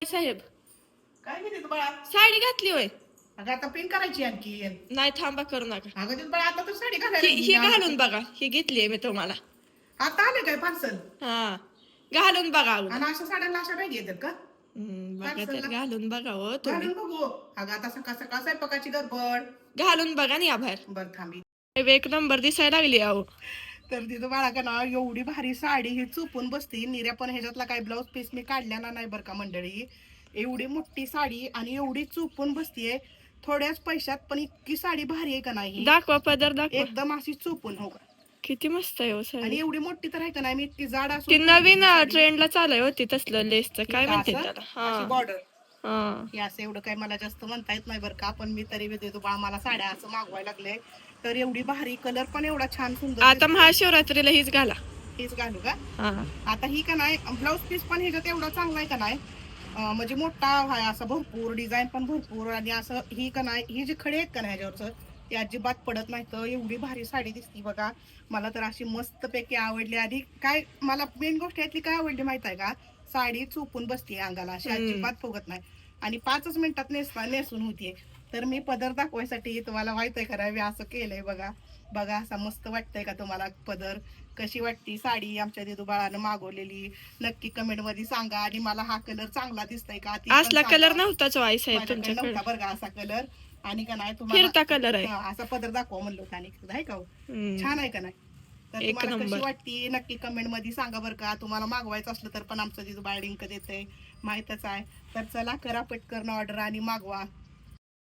साहेब काय म्हणते तू बाळा? साडी घातली होय? अगं आता पिन करायची आणखी. नाही थांबा करू नका. अगं ते बाळा आता तर साडी ही घालायला घालून बघा, ही घेतलीये मी तुम्हाला. आता आले काय पार्सल? हा घालून बघा अगोदर. आणि अशा साड्यांना अशा बॅग येतात का? बघा तर पार्सलला? घालून बघा हो तुम्ही. घालून बघू. अगं आता सकाळ सकाळ स्वयंपाकाची गडबड. घालून बघा ना या बाहेर. बर थांबी. एक नंबर दिसायला लागली अहो. तर तिथं बाळा का ना एवढी भारी साडी ही चुपून बसती. निर्या पण ह्याच्यातला काही ब्लाऊज पीस मी काढल्या ना नाही बरं का मंडळी. एवढी मोठी साडी आणि एवढी चुपून बसतीये थोड्याच पैशात, पण इतकी साडी भारी आहे का नाही. दाखवा पदर दाखवा. एकदम अशी चुपून हो का. किती मस्त आहे हो आणि साडी. एवढी मोठी तर आहे का नाही, मी इतकी जाड ती असून नवीन ट्रेंडला चालू होती तसलं लेसचं काय म्हणते त्याला. हा बॉर्डर हा हे असं एवढं काही मला जास्त म्हणता येत नाही बरं का, पण मी तरी देतो बा मला साड्या असं मागवायला लागले. तर एवढी भारी कलर पण एवढा छान सुंदर आता महाशिवरात्रीला हीच घाला. हेच घालू का. हा आता ही का नाही ब्लाऊज पीस पण ह्याच्यात एवढा चांगला आहे का नाही, म्हणजे मोठा आहे असं भरपूर डिझाईन पण भरपूर. आणि असं ही का नाही ही जी खडे आहेत का नाही ह्याच्यावरचं ते अजिबात पडत नाही. तर एवढी भारी साडी दिसती बघा. मला तर अशी मस्त पैकी आवडली. आधी काय मला मेन गोष्ट यातली काय आवडली माहित आहे का, साडी चुपून बसते अंगाला अशी अजिबात फुगत नाही आणि 5च मिनिटात नेसून होतीये. तर मी पदर दाखवायसाठी तुम्हाला माहित आहे खरं मी असं केलंय बघा. बघा असा मस्त वाटतंय का तुम्हाला पदर. कशी वाटती साडी आमच्या दिदू बाळानं मागवलेली नक्की कमेंट मध्ये सांगा. आणि मला हा कलर चांगला दिसतोय का ती पण असला सांगा. कलर नव्हताच वाई साहेब माझ्याकडे तुमच्याकडे. नव्हता बरं का असा कलर. आणि का नाही फिरता तुम्हाला कलर आहे. असा पदर दाखवा म्हणलो होता आणि आहे का हो? हम्म. छान आहे का नाही. तर एक तुम्हाला कशी नंबर. वाटती नक्की कमेंट मध्ये सांगा बरं का. तुम्हाला मागवायचं असलं तर पण आमचं जिथं बाळ लिंक देते माहितच आहे. तर चला करा पटकन ऑर्डर आणि मागवा.